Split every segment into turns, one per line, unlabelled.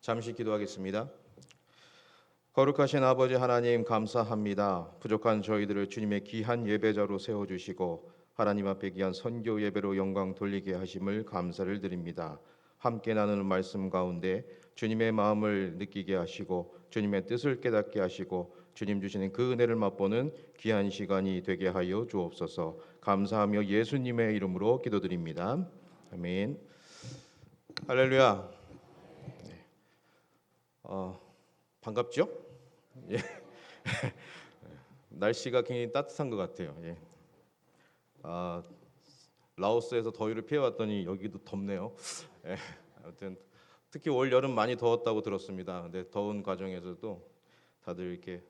잠시 기도하겠습니다. 거룩하신 아버지 하나님 감사합니다. 부족한 저희들을 주님의 귀한 예배자로 세워주시고 하나님 앞에 귀한 선교 예배로 영광 돌리게 하심을 감사를 드립니다. 함께 나누는 말씀 가운데 주님의 마음을 느끼게 하시고 주님의 뜻을 깨닫게 하시고 주님 주시는 그 은혜를 맛보는 귀한 시간이 되게 하여 주옵소서. 감사하며 예수님의 이름으로 기도드립니다. 아멘. 할렐루야. 반갑죠? 예. 날씨가 굉장히 따뜻한 것 같아요. 예. 라오스에서 더위를 피해왔더니 여기도 덥네요. 예. 아무튼 특히 올 여름 많이 더웠다고 들었습니다. 근데 더운 과정에서도 다들 이렇게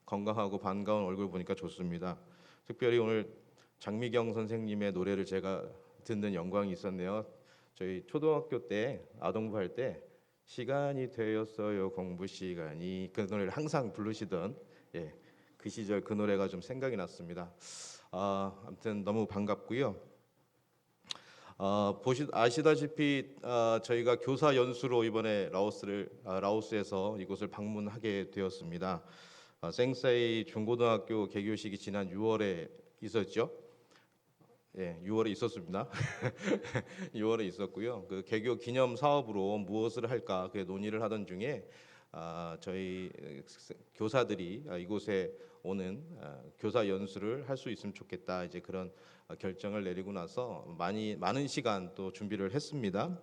건강하고 반가운 얼굴 보니까 좋습니다. 특별히 오늘 장미경 선생님의 노래를 제가 듣는 영광이 있었네요. 저희 초등학교 때 아동부할 때 시간이 되었어요 공부 시간이, 그 노래를 항상 부르시던 그 시절 그 노래가 좀 생각이 났습니다. 아무튼 너무 반갑고요. 아시다시피 저희가 교사 연수로 이번에 라오스에서 이곳을 방문하게 되었습니다. 생사이 중고등학교 개교식이 지난 6월에 있었죠. 6월에 있었습니다. 6월에 있었고요. 그 개교 기념 사업으로 무엇을 할까 그 논의를 하던 중에 저희 교사들이 이곳에 오는 교사 연수를 할 수 있으면 좋겠다, 이제 그런 결정을 내리고 나서 많은 시간 또 준비를 했습니다.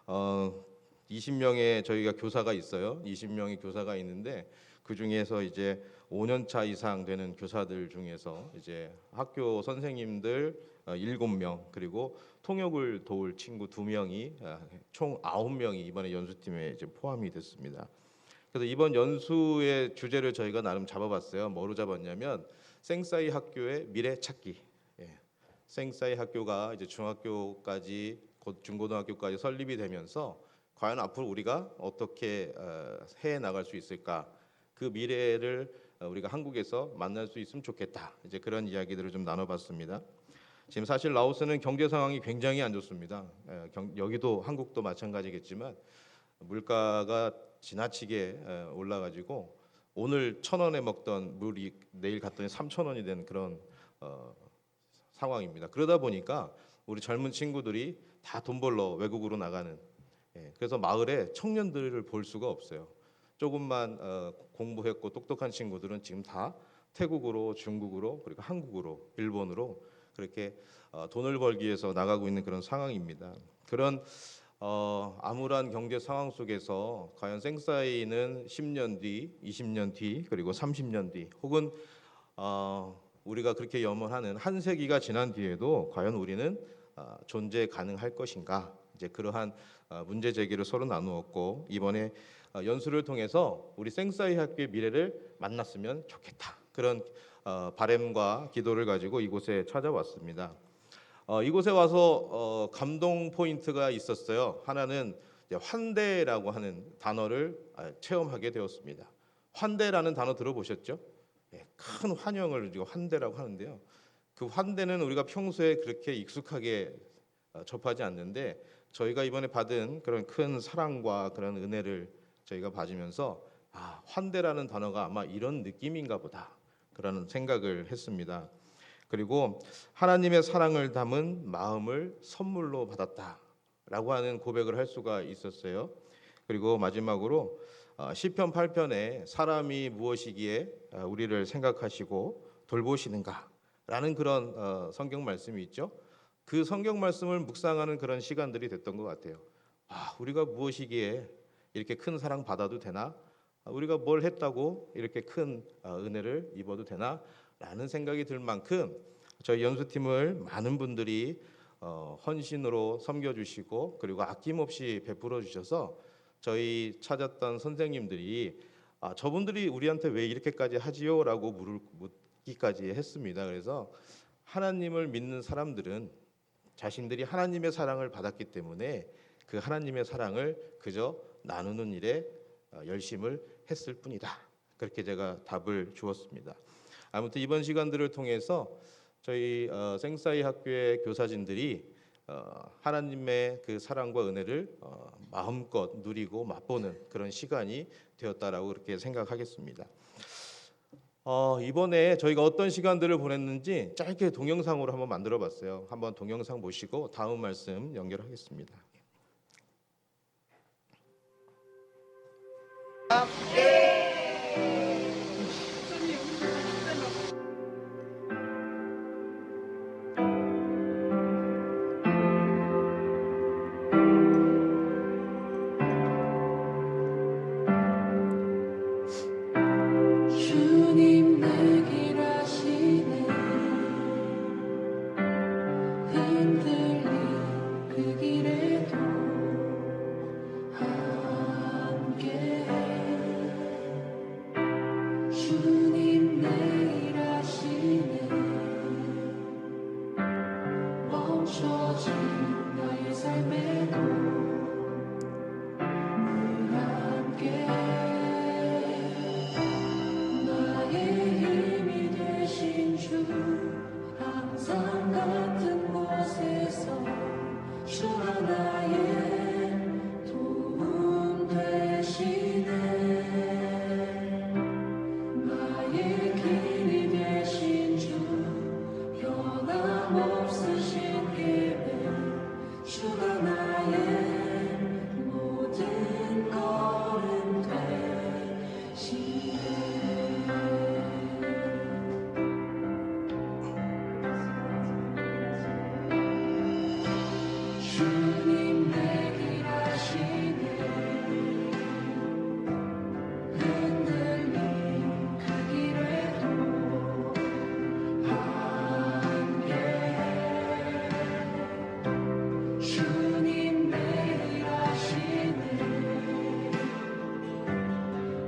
20명의 저희가 교사가 있어요. 20명의 교사가 있는데 그 중에서 이제 5년차 이상 되는 교사들 중에서 이제 학교 선생님들 7명 그리고 통역을 도울 친구 2명이 총 9명이 이번에 연수팀에 이제 포함이 됐습니다. 그래서 이번 연수의 주제를 저희가 나름 잡아봤어요. 뭐로 잡았냐면 생사이 학교의 미래 찾기. 생사이 학교가 이제 중학교까지 곧 중고등학교까지 설립이 되면서 과연 앞으로 우리가 어떻게 해 나갈 수 있을까? 그 미래를 우리가 한국에서 만날 수 있으면 좋겠다. 이제 그런 이야기들을 좀 나눠봤습니다. 지금 사실 라오스는 경제 상황이 굉장히 안 좋습니다. 여기도 한국도 마찬가지겠지만 물가가 지나치게 올라가지고 오늘 1,000원에 먹던 물이 내일 갔더니 3,000원이 된 그런 상황입니다. 그러다 보니까 우리 젊은 친구들이 다 돈 벌러 외국으로 나가는, 그래서 마을에 청년들을 볼 수가 없어요. 조금만 공부했고 똑똑한 친구들은 지금 다 태국으로, 중국으로, 그리고 한국으로, 일본으로 그렇게 돈을 벌기 위해서 나가고 있는 그런 상황입니다. 그런 암울한 경제 상황 속에서 과연 생사이는 10년 뒤, 20년 뒤, 그리고 30년 뒤, 혹은 우리가 그렇게 염원하는 한 세기가 지난 뒤에도 과연 우리는 존재 가능할 것인가? 이제 그러한 문제 제기를 서로 나누었고, 이번에 연수를 통해서 우리 생사이 학교의 미래를 만났으면 좋겠다, 그런 바람과 기도를 가지고 이곳에 찾아왔습니다. 이곳에 와서 감동 포인트가 있었어요. 하나는 환대라고 하는 단어를 체험하게 되었습니다. 환대라는 단어 들어보셨죠? 큰 환영을 환대라고 하는데요. 그 환대는 우리가 평소에 그렇게 익숙하게 접하지 않는데, 저희가 이번에 받은 그런 큰 사랑과 그런 은혜를 저희가 받으면서 환대라는 단어가 아마 이런 느낌인가 보다, 그런 생각을 했습니다. 그리고 하나님의 사랑을 담은 마음을 선물로 받았다라고 하는 고백을 할 수가 있었어요. 그리고 마지막으로 시편 8편에 사람이 무엇이기에 우리를 생각하시고 돌보시는가라는 그런 성경 말씀이 있죠. 그 성경 말씀을 묵상하는 그런 시간들이 됐던 것 같아요. 우리가 무엇이기에 이렇게 큰 사랑 받아도 되나? 우리가 뭘 했다고 이렇게 큰 은혜를 입어도 되나? 라는 생각이 들 만큼 저희 연수팀을 많은 분들이 헌신으로 섬겨주시고 그리고 아낌없이 베풀어 주셔서 저희 찾았던 선생님들이 저분들이 우리한테 왜 이렇게까지 하지요? 라고 묻기까지 했습니다. 그래서 하나님을 믿는 사람들은 자신들이 하나님의 사랑을 받았기 때문에 그 하나님의 사랑을 그저 나누는 일에 열심을 했을 뿐이다, 그렇게 제가 답을 주었습니다. 아무튼 이번 시간들을 통해서 저희 생사이 학교의 교사진들이 하나님의 그 사랑과 은혜를 마음껏 누리고 맛보는 그런 시간이 되었다라고 그렇게 생각하겠습니다. 이번에 저희가 어떤 시간들을 보냈는지 짧게 동영상으로 한번 만들어봤어요. 한번 동영상 보시고 다음 말씀 연결하겠습니다.
주님 내 길 아시네 흔들린 그 길에도 함께해 주님 내 길 아시네 멈춰진 나의 삶에도 늘 함께해 힘이 되신 주 항상 같은 곳에서 주가 나의 도움 되시네 나의 길이 되신 주 변함없으신 계획 주가 나의 모든 걸음 되시네 주님 내 길 아시네 흔들린 그 길에도 함께해 주님 내 길 아시네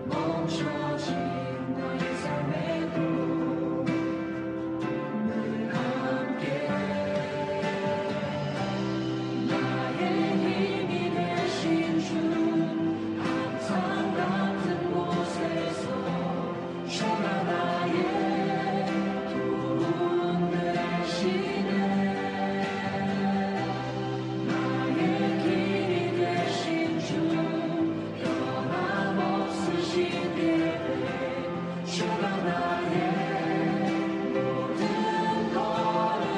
멈춰진 나의 삶에도 늘 함께해 나의 힘이 되신 주 항상 같은 곳에서 주가 나의 도움 되시네 나의 길이 되신 주 변함없으신 계획 주가 나의 모든 걸음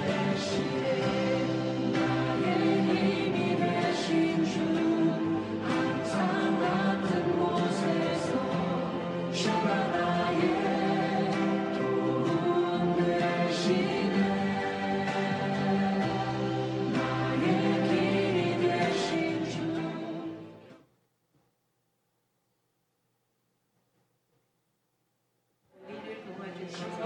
되시네 나의 힘이 되신 주 항상 같은 곳에서 주가 나의 도움 되시네 나의 길이 되신 주
우리를 도와주셔서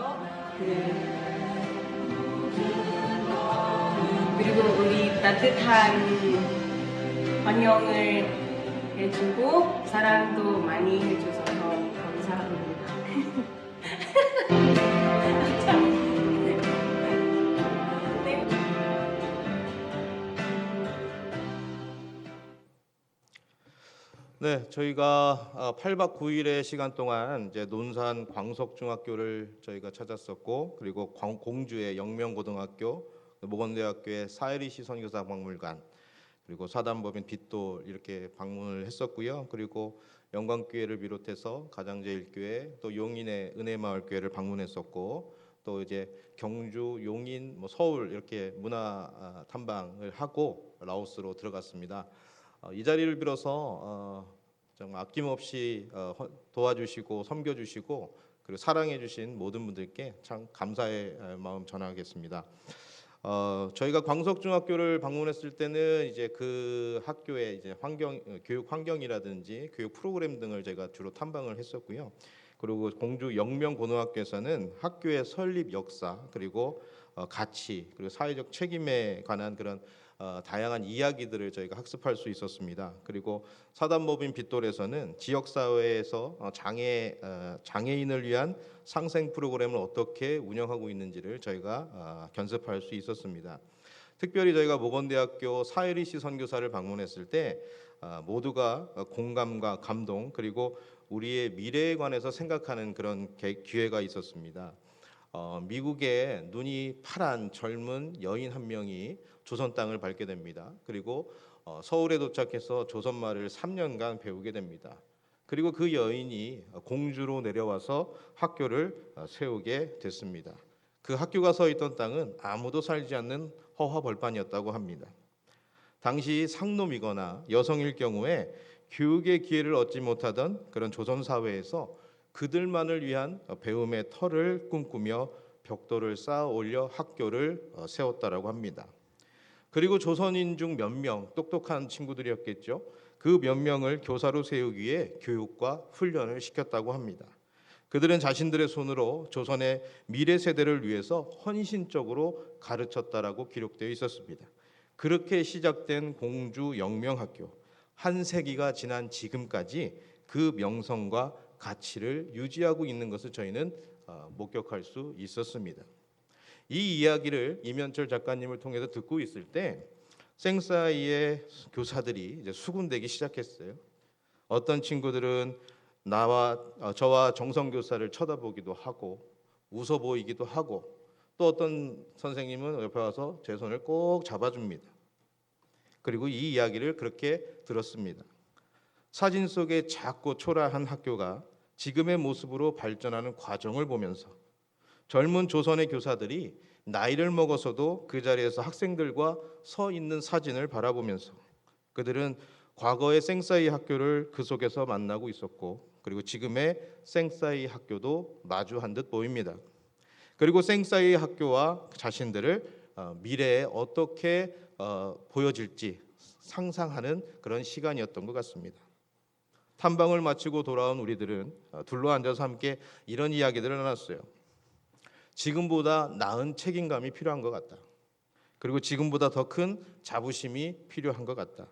그리고 우리 따뜻한 환영을 해주고 사랑도 많이 해주셔서 감사합니다.
네, 저희가 8박 9일의 시간 동안 이제 논산 광석중학교를 저희가 찾았었고, 그리고 공주의 영명고등학교, 모건대학교의 사이리시 선교사 박물관, 그리고 사단법인 빛돌 이렇게 방문을 했었고요. 그리고 영광교회를 비롯해서 가장제일교회, 또 용인의 은혜마을교회를 방문했었고, 또 이제 경주, 용인, 서울 이렇게 문화 탐방을 하고 라오스로 들어갔습니다. 이 자리를 빌어서 정말 아낌없이 도와주시고 섬겨주시고 그리고 사랑해주신 모든 분들께 참 감사의 마음 전하겠습니다. 저희가 광석중학교를 방문했을 때는 이제 그 학교의 이제 교육 환경이라든지 교육 프로그램 등을 제가 주로 탐방을 했었고요. 그리고 공주 영명고등학교에서는 학교의 설립 역사 그리고 가치 그리고 사회적 책임에 관한 그런 다양한 이야기들을 저희가 학습할 수 있었습니다. 그리고 사단법인 빛돌에서는 지역 사회에서 장애인을 위한 상생 프로그램을 어떻게 운영하고 있는지를 저희가 견습할 수 있었습니다. 특별히 저희가 모건대학교 사이리시 선교사를 방문했을 때 모두가 공감과 감동 그리고 우리의 미래에 관해서 생각하는 그런 기회가 있었습니다. 미국의 눈이 파란 젊은 여인 한 명이 조선 땅을 밟게 됩니다. 그리고 서울에 도착해서 조선말을 3년간 배우게 됩니다. 그리고 그 여인이 공주로 내려와서 학교를 세우게 됐습니다. 그 학교가 서 있던 땅은 아무도 살지 않는 허허벌판이었다고 합니다. 당시 상놈이거나 여성일 경우에 교육의 기회를 얻지 못하던 그런 조선 사회에서 그들만을 위한 배움의 터를 꿈꾸며 벽돌을 쌓아 올려 학교를 세웠다라고 합니다. 그리고 조선인 중 몇 명 똑똑한 친구들이었겠죠. 그 몇 명을 교사로 세우기 위해 교육과 훈련을 시켰다고 합니다. 그들은 자신들의 손으로 조선의 미래 세대를 위해서 헌신적으로 가르쳤다라고 기록되어 있었습니다. 그렇게 시작된 공주 영명학교, 한 세기가 지난 지금까지 그 명성과 가치를 유지하고 있는 것을 저희는 목격할 수 있었습니다. 이 이야기를 이면철 작가님을 통해서 듣고 있을 때 생사이의 교사들이 이제 수군되기 시작했어요. 어떤 친구들은 저와 정성 교사를 쳐다보기도 하고 웃어 보이기도 하고, 또 어떤 선생님은 옆에 와서 제 손을 꼭 잡아줍니다. 그리고 이 이야기를 그렇게 들었습니다. 사진 속의 작고 초라한 학교가 지금의 모습으로 발전하는 과정을 보면서 젊은 조선의 교사들이 나이를 먹어서도 그 자리에서 학생들과 서 있는 사진을 바라보면서 그들은 과거의 생사이 학교를 그 속에서 만나고 있었고, 그리고 지금의 생사이 학교도 마주한 듯 보입니다. 그리고 생사이 학교와 자신들을 미래에 어떻게 보여질지 상상하는 그런 시간이었던 것 같습니다. 탐방을 마치고 돌아온 우리들은 둘러앉아서 함께 이런 이야기들을 나눴어요. 지금보다 나은 책임감이 필요한 것 같다. 그리고 지금보다 더 큰 자부심이 필요한 것 같다.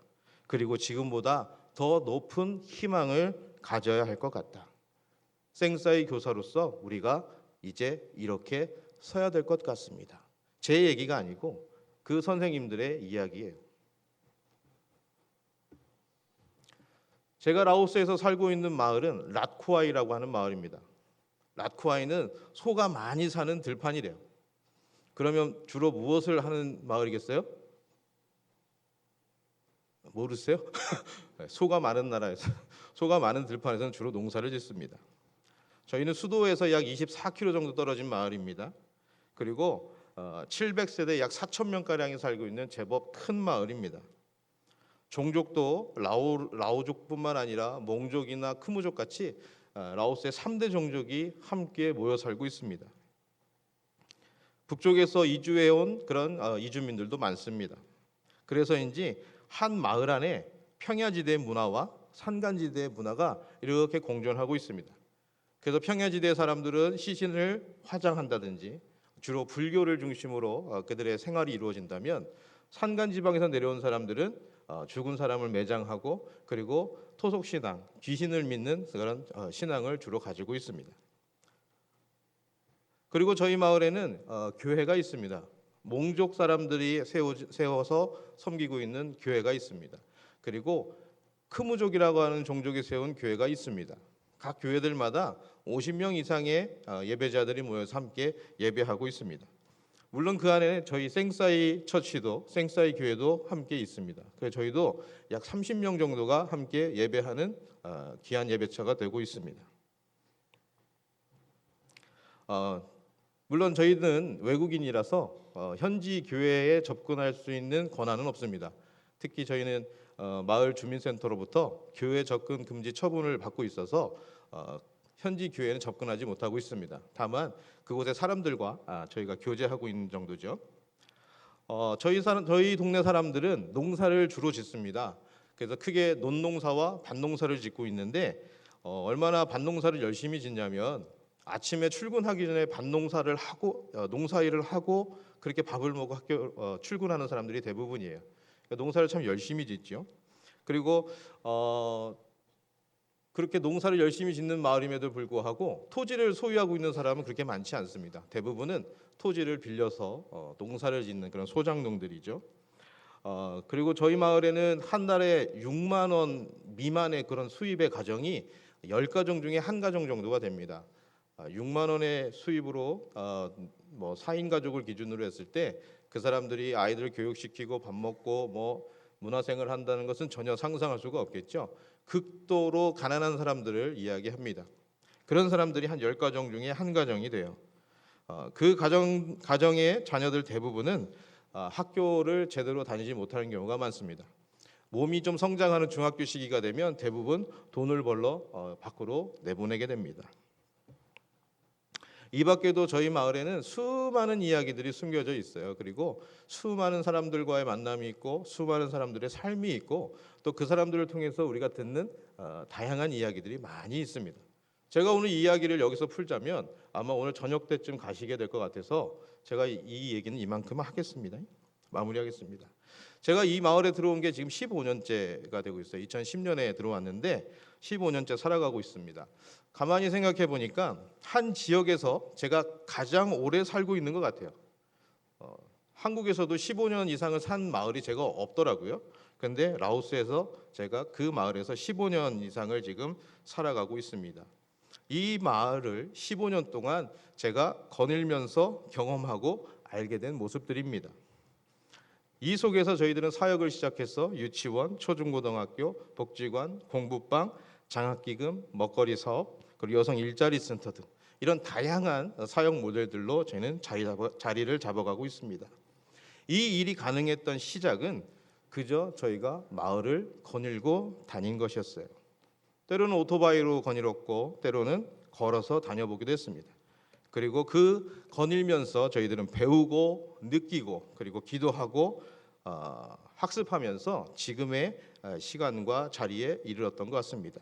그리고 지금보다 더 높은 희망을 가져야 할 것 같다. 생사이 교사로서 우리가 이제 이렇게 서야 될 것 같습니다. 제 얘기가 아니고 그 선생님들의 이야기예요. 제가 라오스에서 살고 있는 마을은 랏쿠아이라고 하는 마을입니다. 랏쿠아이는 소가 많이 사는 들판이래요. 그러면 주로 무엇을 하는 마을이겠어요? 모르세요? 소가 많은 나라에서, 소가 많은 들판에서는 주로 농사를 짓습니다. 저희는 수도에서 약 24km 정도 떨어진 마을입니다. 그리고 700세대 약 4,000명가량이 살고 있는 제법 큰 마을입니다. 종족도 라오족뿐만 아니라 몽족이나 크무족 같이 라오스의 3대 종족이 함께 모여 살고 있습니다. 북쪽에서 이주해온 그런 이주민들도 많습니다. 그래서인지 한 마을 안에 평야지대 문화와 산간지대 문화가 이렇게 공존하고 있습니다. 그래서 평야지대 사람들은 시신을 화장한다든지 주로 불교를 중심으로 그들의 생활이 이루어진다면, 산간지방에서 내려온 사람들은 죽은 사람을 매장하고 그리고 토속신앙, 귀신을 믿는 그런 신앙을 주로 가지고 있습니다. 그리고 저희 마을에는 교회가 있습니다. 몽족 사람들이 세워서 섬기고 있는 교회가 있습니다. 그리고 크무족이라고 하는 종족이 세운 교회가 있습니다. 각 교회들마다 50명 이상의 예배자들이 모여서 함께 예배하고 있습니다. 물론 그 안에 저희 생사이 처치도, 생사이 교회도 함께 있습니다. 그래서 저희도 약 30명 정도가 함께 예배하는 귀한 예배처가 되고 있습니다. 물론 저희는 외국인이라서 현지 교회에 접근할 수 있는 권한은 없습니다. 특히 저희는 마을 주민센터로부터 교회 접근 금지 처분을 받고 있어서 현지 교회는 접근하지 못하고 있습니다. 다만 그곳의 사람들과 저희가 교제하고 있는 정도죠. 저희 동네 사람들은 농사를 주로 짓습니다. 그래서 크게 논농사와 밭농사를 짓고 있는데 얼마나 밭농사를 열심히 짓냐면 아침에 출근하기 전에 밭농사를 하고 농사일을 하고 그렇게 밥을 먹고 학교 출근하는 사람들이 대부분이에요. 그러니까 농사를 참 열심히 짓죠. 그리고 그렇게 농사를 열심히 짓는 마을임에도 불구하고 토지를 소유하고 있는 사람은 그렇게 많지 않습니다. 대부분은 토지를 빌려서 농사를 짓는 그런 소작농들이죠. 그리고 저희 마을에는 한 달에 6만 원 미만의 그런 수입의 가정이 10가정 중에 한 가정 정도가 됩니다. 6만 원의 수입으로 뭐 4인 가족을 기준으로 했을 때 그 사람들이 아이들을 교육시키고 밥 먹고 뭐 문화생활을 한다는 것은 전혀 상상할 수가 없겠죠. 극도로 가난한 사람들을 이야기합니다. 그런 사람들이 한 10가정 중에 한 가정이 돼요. 그 가정의 자녀들 대부분은 학교를 제대로 다니지 못하는 경우가 많습니다. 몸이 좀 성장하는 중학교 시기가 되면 대부분 돈을 벌러 밖으로 내보내게 됩니다. 이 밖에도 저희 마을에는 수많은 이야기들이 숨겨져 있어요. 그리고 수많은 사람들과의 만남이 있고 수많은 사람들의 삶이 있고 또 그 사람들을 통해서 우리가 듣는 다양한 이야기들이 많이 있습니다. 제가 오늘 이 이야기를 여기서 풀자면 아마 오늘 저녁 때쯤 가시게 될 것 같아서 제가 이 얘기는 이만큼 하겠습니다. 마무리하겠습니다. 제가 이 마을에 들어온 게 지금 15년째가 되고 있어요. 2010년에 들어왔는데 15년째 살아가고 있습니다. 가만히 생각해 보니까 한 지역에서 제가 가장 오래 살고 있는 것 같아요. 한국에서도 15년 이상을 산 마을이 제가 없더라고요. 근데 라오스에서 제가 그 마을에서 15년 이상을 지금 살아가고 있습니다. 이 마을을 15년 동안 제가 거닐면서 경험하고 알게 된 모습들입니다. 이 속에서 저희들은 사역을 시작해서 유치원, 초중고등학교, 복지관, 공부방, 장학기금, 먹거리 사업, 그리고 여성 일자리 센터 등 이런 다양한 사역 모델들로 저희는 자리를 잡아가고 있습니다. 이 일이 가능했던 시작은 그저 저희가 마을을 거닐고 다닌 것이었어요. 때로는 오토바이로 거닐었고 때로는 걸어서 다녀보기도 했습니다. 그리고 그 거닐면서 저희들은 배우고 느끼고 그리고 기도하고 학습하면서 지금의 시간과 자리에 이르렀던 것 같습니다.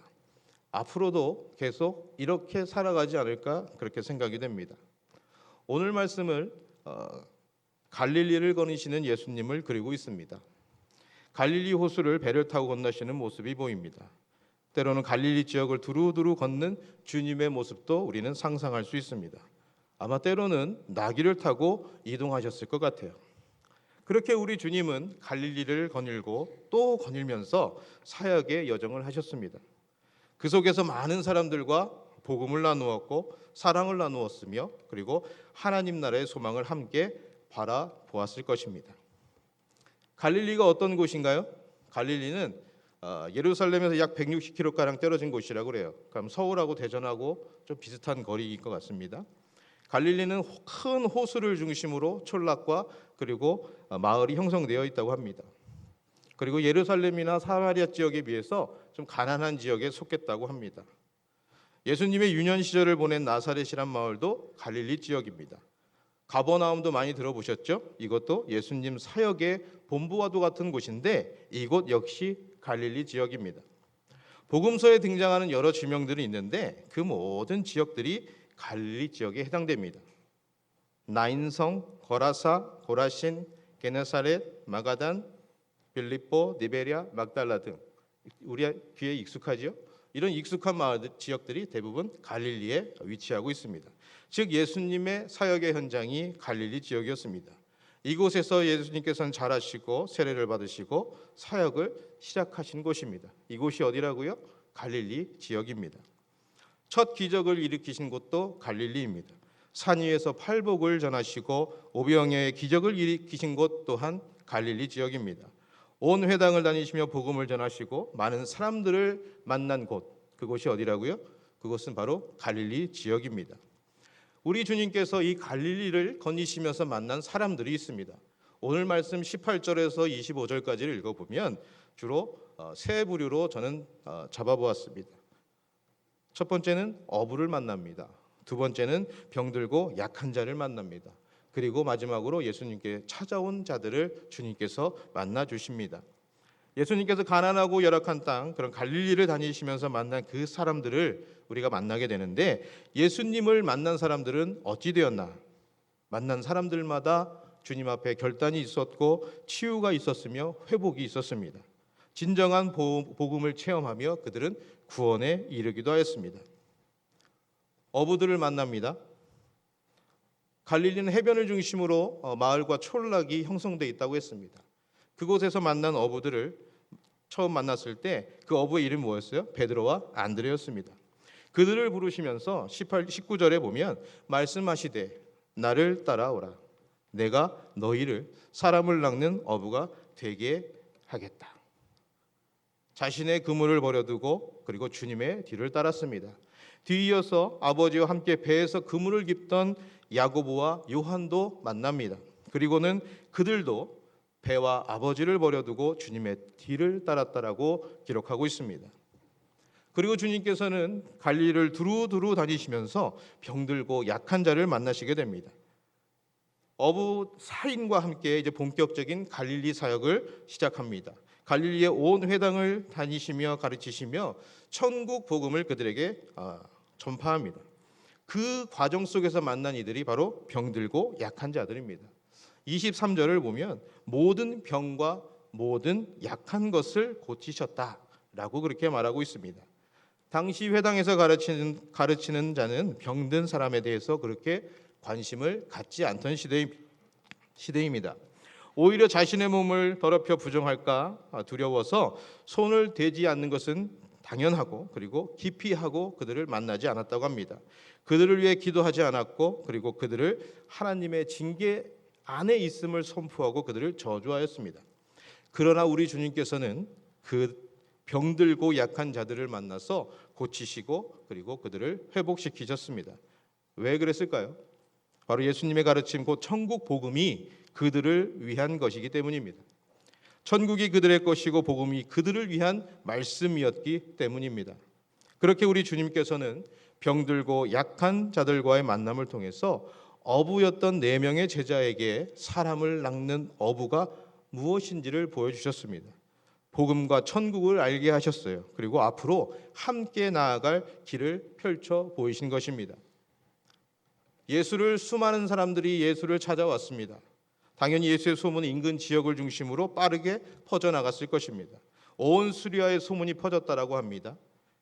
앞으로도 계속 이렇게 살아가지 않을까 그렇게 생각이 됩니다. 오늘 말씀을 갈릴리를 거니시는 예수님을 그리고 있습니다. 갈릴리 호수를 배를 타고 건너시는 모습이 보입니다. 때로는 갈릴리 지역을 두루두루 걷는 주님의 모습도 우리는 상상할 수 있습니다. 아마 때로는 나귀를 타고 이동하셨을 것 같아요. 그렇게 우리 주님은 갈릴리를 거닐고 또 거닐면서 사역의 여정을 하셨습니다. 그 속에서 많은 사람들과 복음을 나누었고 사랑을 나누었으며 그리고 하나님 나라의 소망을 함께 바라보았을 것입니다. 갈릴리가 어떤 곳인가요? 갈릴리는 예루살렘에서 약 160km가량 떨어진 곳이라고 그래요. 그럼 서울하고 대전하고 좀 비슷한 거리일 것 같습니다. 갈릴리는 큰 호수를 중심으로 촌락과 그리고 마을이 형성되어 있다고 합니다. 그리고 예루살렘이나 사마리아 지역에 비해서 좀 가난한 지역에 속했다고 합니다. 예수님의 유년 시절을 보낸 나사렛이란 마을도 갈릴리 지역입니다. 가버나움도 많이 들어보셨죠? 이것도 예수님 사역의 본부와도 같은 곳인데 이곳 역시 갈릴리 지역입니다. 복음서에 등장하는 여러 지명들이 있는데 그 모든 지역들이 갈릴리 지역에 해당됩니다. 나인성, 거라사, 고라신, 게네사렛, 마가단, 빌립보, 니베리아, 막달라 등 우리 귀에 익숙하죠? 이런 익숙한 마을 지역들이 대부분 갈릴리에 위치하고 있습니다. 즉 예수님의 사역의 현장이 갈릴리 지역이었습니다. 이곳에서 예수님께서는 자라시고 세례를 받으시고 사역을 시작하신 곳입니다. 이곳이 어디라고요? 갈릴리 지역입니다. 첫 기적을 일으키신 곳도 갈릴리입니다. 산 위에서 팔복을 전하시고 오병이어의 기적을 일으키신 곳 또한 갈릴리 지역입니다. 온 회당을 다니시며 복음을 전하시고 많은 사람들을 만난 곳, 그곳이 어디라고요? 그곳은 바로 갈릴리 지역입니다. 우리 주님께서 이 갈릴리를 거니시면서 만난 사람들이 있습니다. 오늘 말씀 18절에서 25절까지를 읽어보면 주로 세 부류로 저는 잡아보았습니다. 첫 번째는 어부를 만납니다. 두 번째는 병들고 약한 자를 만납니다. 그리고 마지막으로 예수님께 찾아온 자들을 주님께서 만나 주십니다. 예수님께서 가난하고 열악한 땅 그런 갈릴리를 다니시면서 만난 그 사람들을 우리가 만나게 되는데 예수님을 만난 사람들은 어찌 되었나? 만난 사람들마다 주님 앞에 결단이 있었고 치유가 있었으며 회복이 있었습니다. 진정한 복음을 체험하며 그들은 구원에 이르기도 하였습니다. 어부들을 만납니다. 갈릴리는 해변을 중심으로 마을과 촌락이 형성되어 있다고 했습니다. 그곳에서 만난 어부들을 처음 만났을 때 그 어부의 이름이 뭐였어요? 베드로와 안드레였습니다. 그들을 부르시면서 19절에 보면 말씀하시되 나를 따라오라. 내가 너희를 사람을 낚는 어부가 되게 하겠다. 자신의 그물을 버려두고 그리고 주님의 뒤를 따랐습니다. 뒤이어서 아버지와 함께 배에서 그물을 깁던 야고보와 요한도 만납니다. 그리고는 그들도 배와 아버지를 버려두고 주님의 뒤를 따랐다라고 기록하고 있습니다. 그리고 주님께서는 갈릴리를 두루두루 다니시면서 병들고 약한 자를 만나시게 됩니다. 어부 사인과 함께 이제 본격적인 갈릴리 사역을 시작합니다. 갈릴리의 온 회당을 다니시며 가르치시며 천국 복음을 그들에게 전파합니다. 그 과정 속에서 만난 이들이 바로 병들고 약한 자들입니다. 23절을 보면 모든 병과 모든 약한 것을 고치셨다라고 그렇게 말하고 있습니다. 당시 회당에서 가르치는 자는 병든 사람에 대해서 그렇게 관심을 갖지 않던 시대입니다. 오히려 자신의 몸을 더럽혀 부정할까 두려워서 손을 대지 않는 것은 당연하고 그리고 기피하고 그들을 만나지 않았다고 합니다. 그들을 위해 기도하지 않았고 그리고 그들을 하나님의 징계 안에 있음을 선포하고 그들을 저주하였습니다. 그러나 우리 주님께서는 그 병들고 약한 자들을 만나서 고치시고 그리고 그들을 회복시키셨습니다. 왜 그랬을까요? 바로 예수님의 가르침 곧 천국 복음이 그들을 위한 것이기 때문입니다. 천국이 그들의 것이고 복음이 그들을 위한 말씀이었기 때문입니다. 그렇게 우리 주님께서는 병들고 약한 자들과의 만남을 통해서 어부였던 4명의 제자에게 사람을 낚는 어부가 무엇인지를 보여주셨습니다. 복음과 천국을 알게 하셨어요. 그리고 앞으로 함께 나아갈 길을 펼쳐 보이신 것입니다. 수많은 사람들이 예수를 찾아왔습니다. 당연히 예수의 소문은 인근 지역을 중심으로 빠르게 퍼져나갔을 것입니다. 온 수리아에 소문이 퍼졌다라고 합니다.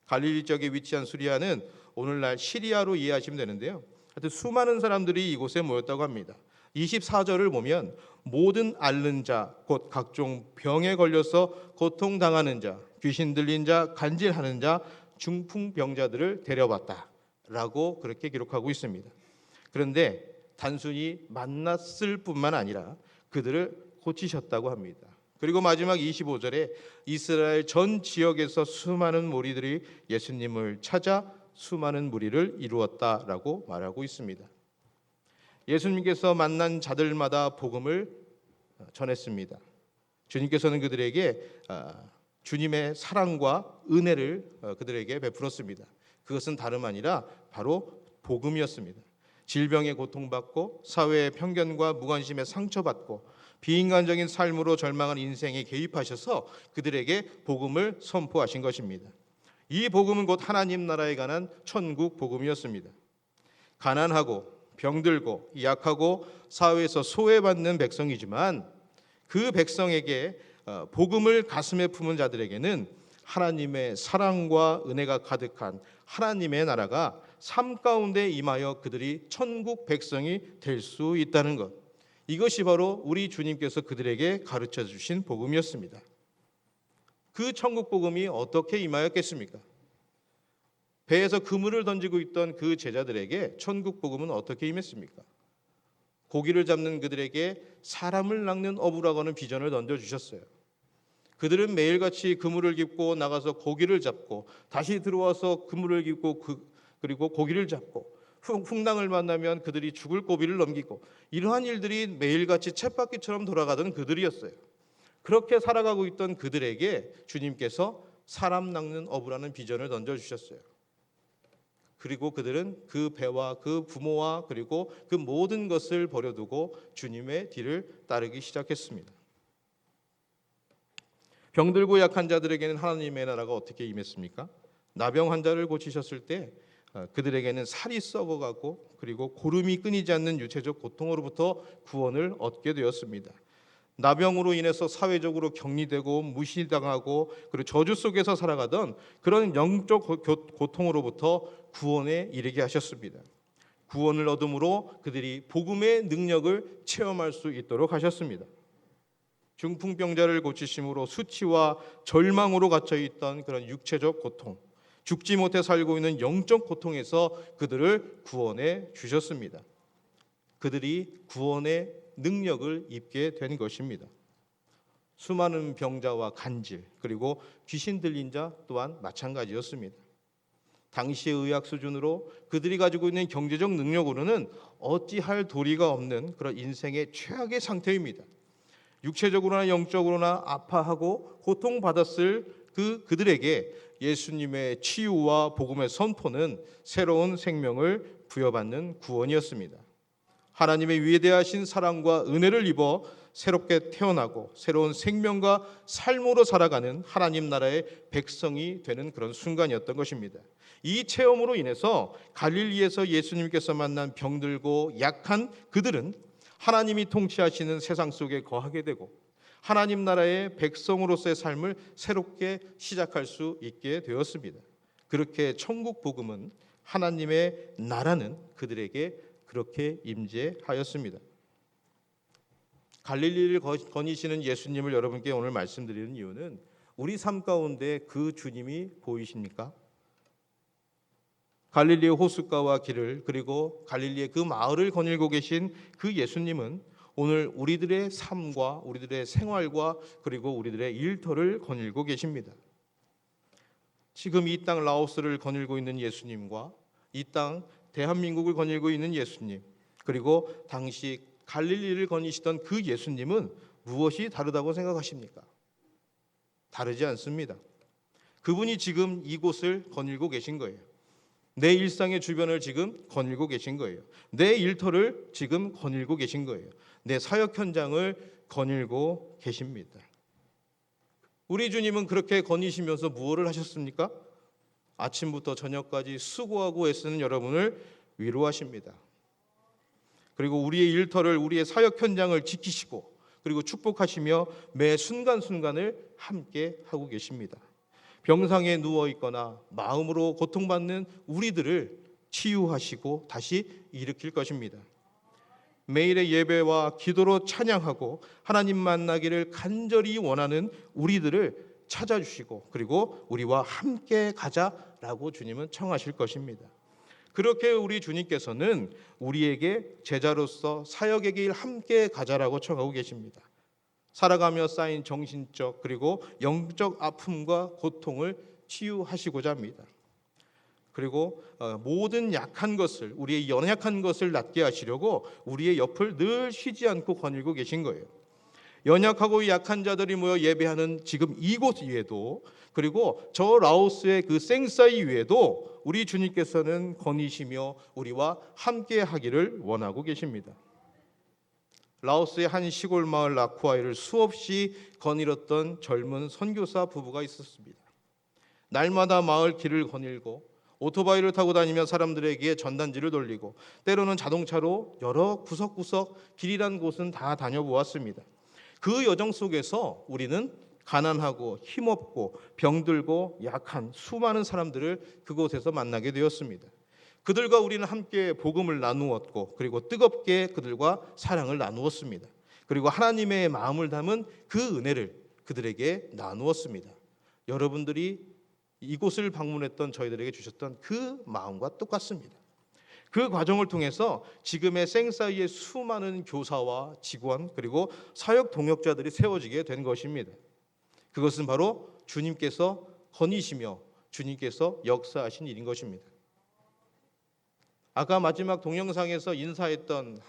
갈릴리 쪽에 위치한 수리아는 오늘날 시리아로 이해하시면 되는데요. 하여튼 수많은 사람들이 이곳에 모였다고 합니다. 24절을 보면 모든 앓는 자, 곧 각종 병에 걸려서 고통당하는 자, 귀신 들린 자, 간질하는 자, 중풍병자들을 데려왔다라고 그렇게 기록하고 있습니다. 그런데 단순히 만났을 뿐만 아니라 그들을 고치셨다고 합니다. 그리고 마지막 25절에 이스라엘 전 지역에서 수많은 무리들이 예수님을 찾아 수많은 무리를 이루었다라고 말하고 있습니다. 예수님께서 만난 자들마다 복음을 전했습니다. 주님께서는 그들에게 주님의 사랑과 은혜를 그들에게 베풀었습니다. 그것은 다름 아니라 바로 복음이었습니다. 질병에 고통받고 사회의 편견과 무관심에 상처받고 비인간적인 삶으로 절망한 인생에 개입하셔서 그들에게 복음을 선포하신 것입니다. 이 복음은 곧 하나님 나라에 관한 천국 복음이었습니다. 가난하고 병들고 약하고 사회에서 소외받는 백성이지만 그 백성에게 복음을 가슴에 품은 자들에게는 하나님의 사랑과 은혜가 가득한 하나님의 나라가 삶 가운데 임하여 그들이 천국 백성이 될 수 있다는 것, 이것이 바로 우리 주님께서 그들에게 가르쳐 주신 복음이었습니다. 그 천국 복음이 어떻게 임하였겠습니까? 배에서 그물을 던지고 있던 그 제자들에게 천국 복음은 어떻게 임했습니까? 고기를 잡는 그들에게 사람을 낚는 어부라고 하는 비전을 던져주셨어요. 그들은 매일같이 그물을 깁고 나가서 고기를 잡고 다시 들어와서 그물을 깁고 그리고 고기를 잡고 풍랑을 만나면 그들이 죽을 고비를 넘기고 이러한 일들이 매일같이 쳇바퀴처럼 돌아가던 그들이었어요. 그렇게 살아가고 있던 그들에게 주님께서 사람 낚는 어부라는 비전을 던져주셨어요. 그리고 그들은 그 배와 그 부모와 그리고 그 모든 것을 버려두고 주님의 뒤를 따르기 시작했습니다. 병들고 약한 자들에게는 하나님의 나라가 어떻게 임했습니까? 나병 환자를 고치셨을 때 그들에게는 살이 썩어가고 그리고 고름이 끊이지 않는 유체적 고통으로부터 구원을 얻게 되었습니다. 나병으로 인해서 사회적으로 격리되고 무시당하고 그리고 저주 속에서 살아가던 그런 영적 고통으로부터 구원에 이르게 하셨습니다. 구원을 얻음으로 그들이 복음의 능력을 체험할 수 있도록 하셨습니다. 중풍병자를 고치심으로 수치와 절망으로 갇혀있던 그런 육체적 고통, 죽지 못해 살고 있는 영적 고통에서 그들을 구원해 주셨습니다. 그들이 구원의 능력을 입게 된 것입니다. 수많은 병자와 간질 그리고 귀신 들린 자 또한 마찬가지였습니다. 당시의 의학 수준으로 그들이 가지고 있는 경제적 능력으로는 어찌할 도리가 없는 그런 인생의 최악의 상태입니다. 육체적으로나 영적으로나 아파하고 고통받았을 그들에게 예수님의 치유와 복음의 선포는 새로운 생명을 부여받는 구원이었습니다. 하나님의 위대하신 사랑과 은혜를 입어 새롭게 태어나고 새로운 생명과 삶으로 살아가는 하나님 나라의 백성이 되는 그런 순간이었던 것입니다. 이 체험으로 인해서 갈릴리에서 예수님께서 만난 병들고 약한 그들은 하나님이 통치하시는 세상 속에 거하게 되고 하나님 나라의 백성으로서의 삶을 새롭게 시작할 수 있게 되었습니다. 그렇게 천국 복음은 하나님의 나라는 그들에게 그렇게 임재하였습니다. 갈릴리를 거니시는 예수님을 여러분께 오늘 말씀드리는 이유는 우리 삶 가운데 그 주님이 보이십니까? 갈릴리의 호숫가와 길을 그리고 갈릴리의 그 마을을 거닐고 계신 그 예수님은 오늘 우리들의 삶과 우리들의 생활과 그리고 우리들의 일터를 거닐고 계십니다. 지금 이 땅 라오스를 거닐고 있는 예수님과 이 땅 대한민국을 거닐고 있는 예수님 그리고 당시 갈릴리를 거니시던 그 예수님은 무엇이 다르다고 생각하십니까? 다르지 않습니다. 그분이 지금 이곳을 거닐고 계신 거예요. 내 일상의 주변을 지금 거닐고 계신 거예요. 내 일터를 지금 거닐고 계신 거예요. 내 사역 현장을 거닐고 계십니다. 우리 주님은 그렇게 거니시면서 무엇을 하셨습니까? 아침부터 저녁까지 수고하고 애쓰는 여러분을 위로하십니다. 그리고 우리의 일터를 우리의 사역 현장을 지키시고 그리고 축복하시며 매 순간순간을 함께 하고 계십니다. 병상에 누워 있거나 마음으로 고통받는 우리들을 치유하시고 다시 일으킬 것입니다. 매일의 예배와 기도로 찬양하고 하나님 만나기를 간절히 원하는 우리들을 찾아주시고 그리고 우리와 함께 가자라고 주님은 청하실 것입니다. 그렇게 우리 주님께서는 우리에게 제자로서 사역의 길 함께 가자라고 청하고 계십니다. 살아가며 쌓인 정신적 그리고 영적 아픔과 고통을 치유하시고자 합니다. 그리고 모든 약한 것을 우리의 연약한 것을 낫게 하시려고 우리의 옆을 늘 쉬지 않고 거닐고 계신 거예요. 연약하고 약한 자들이 모여 예배하는 지금 이곳 위에도 그리고 저 라오스의 그 생사이 위에도 우리 주님께서는 거니시며 우리와 함께 하기를 원하고 계십니다. 라오스의 한 시골 마을 라쿠아이를 수없이 거닐었던 젊은 선교사 부부가 있었습니다. 날마다 마을 길을 거닐고 오토바이를 타고 다니며 사람들에게 전단지를 돌리고 때로는 자동차로 여러 구석구석 길이란 곳은 다 다녀보았습니다. 그 여정 속에서 우리는 가난하고 힘없고 병들고 약한 수많은 사람들을 그곳에서 만나게 되었습니다. 그들과 우리는 함께 복음을 나누었고 그리고 뜨겁게 그들과 사랑을 나누었습니다. 그리고 하나님의 마음을 담은 그 은혜를 그들에게 나누었습니다. 여러분들이 이곳을 방문했던 저희들에게 주셨던 그 마음과 똑같습니다. 그 과정을 통해서 지금의 생사이의 수많은 교사와 직원 그리고 사역 동역자들이 세워지게 된 것입니다. 그것은 바로 주님께서 거니시며 주님께서 역사하신 일인 것입니다. 아까 마지막 동영상에서 인사했던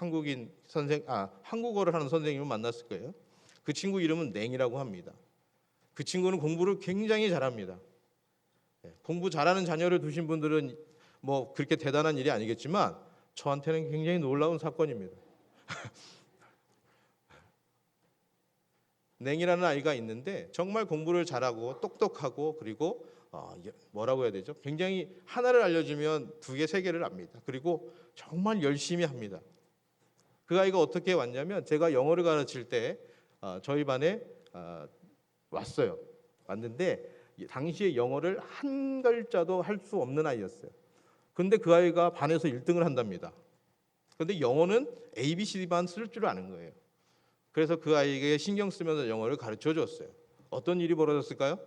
한국어를 하는 선생님을 만났을 거예요. 그 친구 이름은 냉이라고 합니다. 그 친구는 공부를 굉장히 잘합니다. 공부 잘하는 자녀를 두신 분들은 뭐 그렇게 대단한 일이 아니겠지만 저한테는 굉장히 놀라운 사건입니다. 냉이라는 아이가 있는데 정말 공부를 잘하고 똑똑하고 그리고 뭐라고 해야 되죠? 굉장히 하나를 알려주면 두 개, 세 개를 압니다. 그리고 정말 열심히 합니다. 그 아이가 어떻게 왔냐면 제가 영어를 가르칠 때 저희 반에 왔어요. 왔는데 당시에 영어를 한 글자도 할 수 없는 아이였어요. 근데 그 아이가 반에서 1등을 한답니다. 근데 영어는 ABCD만 쓸 줄 아는 거예요. 그래서 그 아이에게 신경 쓰면서 영어를 가르쳐 줬어요. 어떤 일이 벌어졌을까요?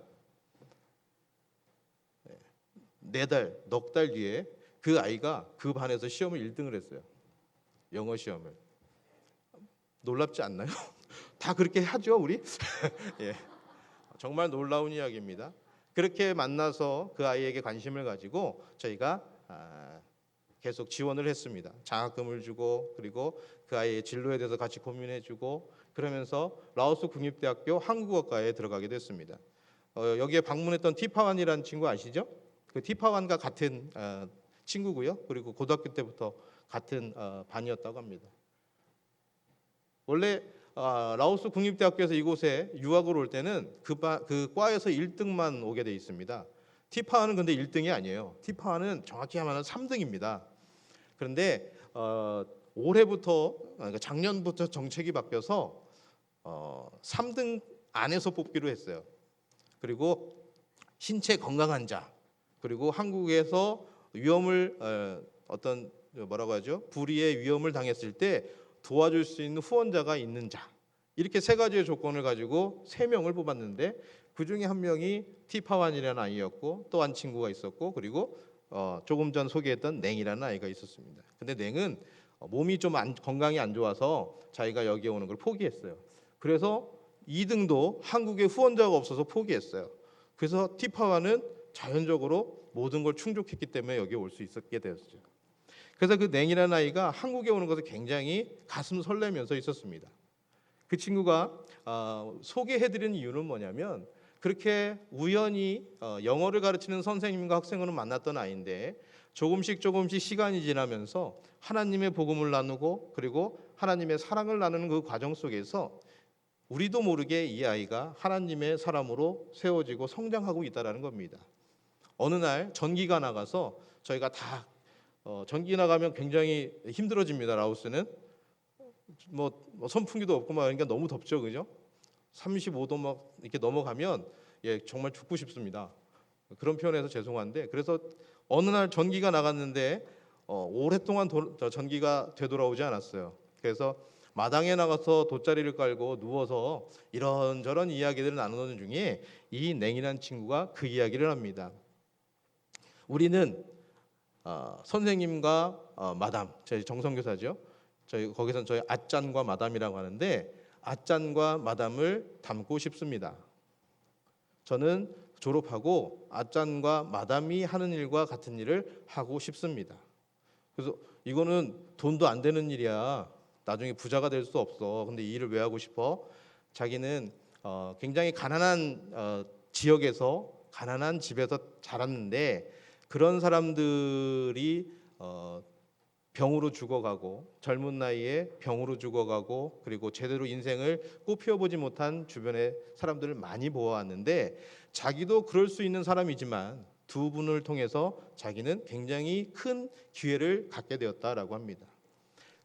넉 달 뒤에 그 아이가 그 반에서 시험을 1등을 했어요. 영어 시험을. 놀랍지 않나요? 다 그렇게 하죠, 우리? 예. 정말 놀라운 이야기입니다. 그렇게 만나서 그 아이에게 관심을 가지고 저희가 계속 지원을 했습니다. 장학금을 주고 그리고 그 아이의 진로에 대해서 같이 고민해주고 그러면서 라오스 국립대학교 한국어과에 들어가게 됐습니다. 여기에 방문했던 티파완이라는 친구 아시죠? 그 티파완과 같은 친구고요. 그리고 고등학교 때부터 같은 반이었다고 합니다. 원래 라오스 국립대학교에서 이곳에 유학을 올 때는 그 과에서 1등만 오게 돼 있습니다. 티파완은 근데 1등이 아니에요. 티파완은 정확히 하면 3등입니다. 그런데 올해부터 그러니까 작년부터 정책이 바뀌어서 3등 안에서 뽑기로 했어요. 그리고 신체 건강한 자 그리고 한국에서 위험을 어떤 뭐라고 하죠? 불의의 위험을 당했을 때 도와줄 수 있는 후원자가 있는 자 이렇게 세 가지의 조건을 가지고 3명을 뽑았는데 그 중에 한 명이 티파완이라는 아이였고 또 한 친구가 있었고 그리고 조금 전 소개했던 냉이라는 아이가 있었습니다. 근데 냉은 몸이 좀 건강이 안 좋아서 자기가 여기에 오는 걸 포기했어요. 그래서 2등도 한국에 후원자가 없어서 포기했어요. 그래서 티파완은 자연적으로 모든 걸 충족했기 때문에 여기에 올 수 있었게 되었죠. 그래서 그 냉이라는 아이가 한국에 오는 것을 굉장히 가슴 설레면서 있었습니다. 그 친구가 소개해드린 이유는 뭐냐면 그렇게 우연히 영어를 가르치는 선생님과 학생으로 만났던 아이인데 조금씩 시간이 지나면서 하나님의 복음을 나누고 그리고 하나님의 사랑을 나누는 그 과정 속에서 우리도 모르게 이 아이가 하나님의 사람으로 세워지고 성장하고 있다라는 겁니다. 어느 날 전기가 나가서 저희가 다 전기 나가면 굉장히 힘들어집니다. 라오스는 뭐 선풍기도 없고 막 그러니까 너무 덥죠, 그죠? 35도 막 이렇게 넘어가면 정말 죽고 싶습니다. 그런 표현해서 죄송한데 그래서 어느 날 전기가 나갔는데 오랫동안 전기가 되돌아오지 않았어요. 그래서 마당에 나가서 돗자리를 깔고 누워서 이런저런 이야기들을 나누는 중에 이 냉이라는 친구가 그 이야기를 합니다. 우리는 선생님과 마담, 저희 정선교사죠. 거기서는 저희 아짠과 마담이라고 하는데 아짠과 마담을 닮고 싶습니다. 저는 졸업하고 아짠과 마담이 하는 일과 같은 일을 하고 싶습니다. 그래서 이거는 돈도 안 되는 일이야. 나중에 부자가 될 수 없어. 근데 이 일을 왜 하고 싶어? 자기는 굉장히 가난한 지역에서 가난한 집에서 자랐는데 그런 사람들이 병으로 죽어가고 젊은 나이에 병으로 죽어가고 그리고 제대로 인생을 꽃피워보지 못한 주변의 사람들을 많이 보아왔는데 자기도 그럴 수 있는 사람이지만 두 분을 통해서 자기는 굉장히 큰 기회를 갖게 되었다라고 합니다.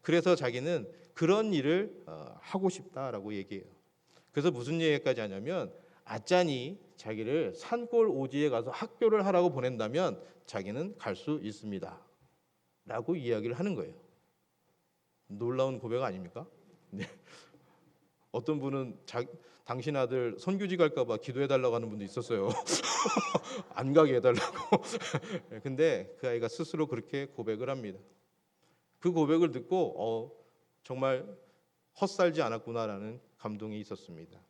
그래서 자기는 그런 일을 하고 싶다라고 얘기해요. 그래서 무슨 얘기까지 하냐면 아짠이 자기를 산골 오지에 가서 학교를 하라고 보낸다면 자기는 갈 수 있습니다. 라고 이야기를 하는 거예요. 놀라운 고백 아닙니까? 네. 어떤 분은 당신 아들 선교지 갈까 봐 기도해달라고 하는 분도 있었어요. 안 가게 해달라고. 근데 그 아이가 스스로 그렇게 고백을 합니다. 그 고백을 듣고 정말 헛살지 않았구나라는 감동이 있었습니다.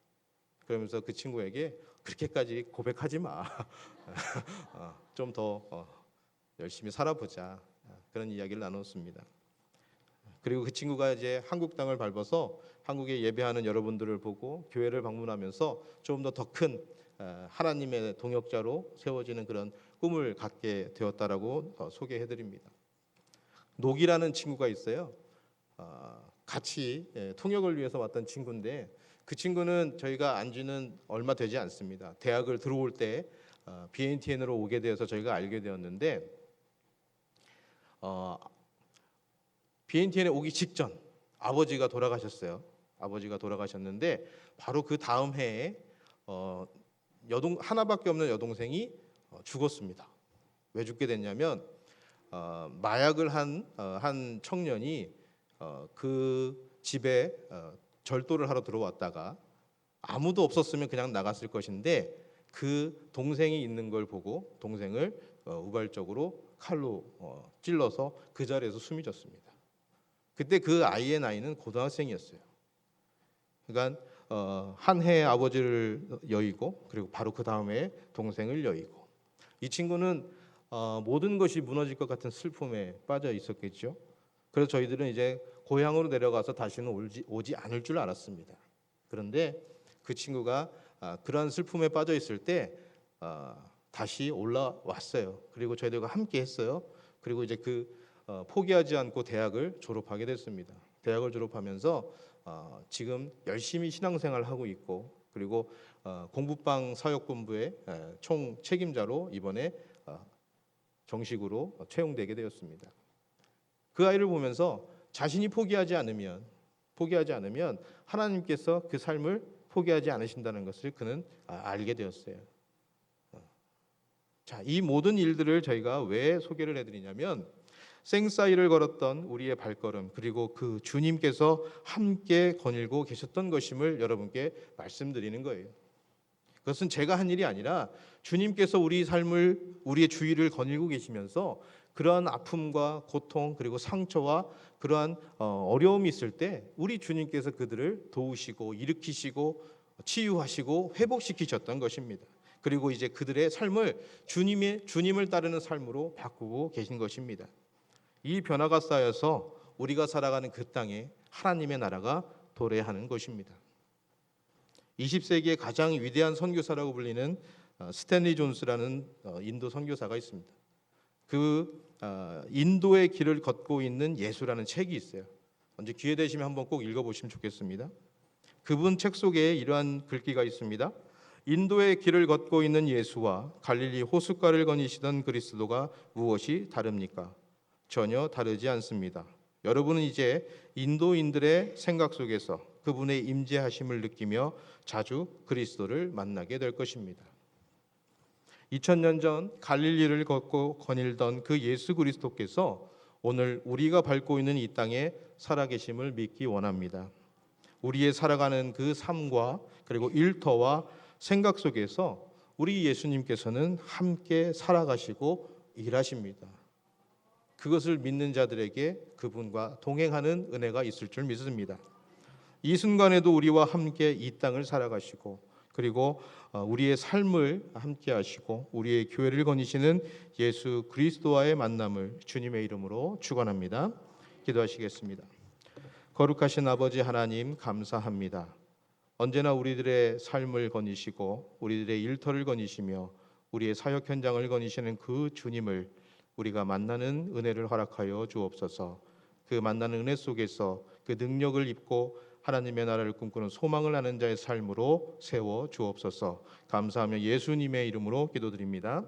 그러면서 그 친구에게 그렇게까지 고백하지 마. 좀 더 열심히 살아보자. 그런 이야기를 나눴습니다. 그리고 그 친구가 이제 한국 땅을 밟아서 한국에 예배하는 여러분들을 보고 교회를 방문하면서 좀 더 큰 하나님의 동역자로 세워지는 그런 꿈을 갖게 되었다라고 소개해드립니다. 녹이라는 친구가 있어요. 같이 통역을 위해서 왔던 친구인데 그 친구는 저희가 안 지는 얼마 되지 않습니다. 대학을 들어올 때 BNTN으로 오게 되어서 저희가 알게 되었는데 BNTN에 오기 직전 아버지가 돌아가셨어요. 아버지가 돌아가셨는데 바로 그 다음 해에 하나밖에 없는 여동생이 죽었습니다. 왜 죽게 됐냐면 마약을 한 청년이 그 집에 절도를 하러 들어왔다가 아무도 없었으면 그냥 나갔을 것인데 그 동생이 있는 걸 보고 동생을 우발적으로 칼로 찔러서 그 자리에서 숨이 졌습니다. 그때 그 아이의 나이는 고등학생이었어요. 그러니까 한 해 아버지를 여의고 그리고 바로 그 다음에 동생을 여의고 이 친구는 모든 것이 무너질 것 같은 슬픔에 빠져 있었겠죠. 그래서 저희들은 이제 고향으로 내려가서 다시는 오지 않을 줄 알았습니다. 그런데 그 친구가 그러한 슬픔에 빠져 있을 때 다시 올라왔어요. 그리고 저희들과 함께 했어요. 그리고 이제 포기하지 않고 대학을 졸업하게 됐습니다. 대학을 졸업하면서 지금 열심히 신앙생활을 하고 있고 그리고 공부방 사역본부의 총 책임자로 이번에 정식으로 채용되게 되었습니다. 그 아이를 보면서 자신이 포기하지 않으면 하나님께서 그 삶을 포기하지 않으신다는 것을 그는 알게 되었어요. 자, 이 모든 일들을 저희가 왜 소개를 해드리냐면 생사일을 걸었던 우리의 발걸음 그리고 그 주님께서 함께 거닐고 계셨던 것임을 여러분께 말씀드리는 거예요. 그것은 제가 한 일이 아니라 주님께서 우리 삶을 우리의 주위를 거닐고 계시면서 그러한 아픔과 고통 그리고 상처와 그러한 어려움이 있을 때 우리 주님께서 그들을 도우시고 일으키시고 치유하시고 회복시키셨던 것입니다. 그리고 이제 그들의 삶을 주님을 따르는 삶으로 바꾸고 계신 것입니다. 이 변화가 쌓여서 우리가 살아가는 그 땅에 하나님의 나라가 도래하는 것입니다. 20세기의 가장 위대한 선교사라고 불리는 스탠리 존스라는 인도 선교사가 있습니다. 그 인도의 길을 걷고 있는 예수라는 책이 있어요. 언제 기회 되시면 한번 꼭 읽어보시면 좋겠습니다. 그분 책 속에 이러한 글귀가 있습니다. 인도의 길을 걷고 있는 예수와 갈릴리 호숫가를 거니시던 그리스도가 무엇이 다릅니까? 전혀 다르지 않습니다. 여러분은 이제 인도인들의 생각 속에서 그분의 임재하심을 느끼며 자주 그리스도를 만나게 될 것입니다. 2000년 전 갈릴리를 걷고 거닐던 그 예수 그리스도께서 오늘 우리가 밟고 있는 이 땅에 살아계심을 믿기 원합니다. 우리의 살아가는 그 삶과 그리고 일터와 생각 속에서 우리 예수님께서는 함께 살아가시고 일하십니다. 그것을 믿는 자들에게 그분과 동행하는 은혜가 있을 줄 믿습니다. 이 순간에도 우리와 함께 이 땅을 살아가시고 그리고 우리의 삶을 함께 하시고 우리의 교회를 거니시는 예수 그리스도와의 만남을 주님의 이름으로 축원합니다. 기도하시겠습니다. 거룩하신 아버지 하나님 감사합니다. 언제나 우리들의 삶을 거니시고 우리들의 일터를 거니시며 우리의 사역 현장을 거니시는 그 주님을 우리가 만나는 은혜를 허락하여 주옵소서. 그 만나는 은혜 속에서 그 능력을 입고 하나님의 나라를 꿈꾸는 소망을 아는 자의 삶으로 세워 주옵소서. 감사하며 예수님의 이름으로 기도드립니다.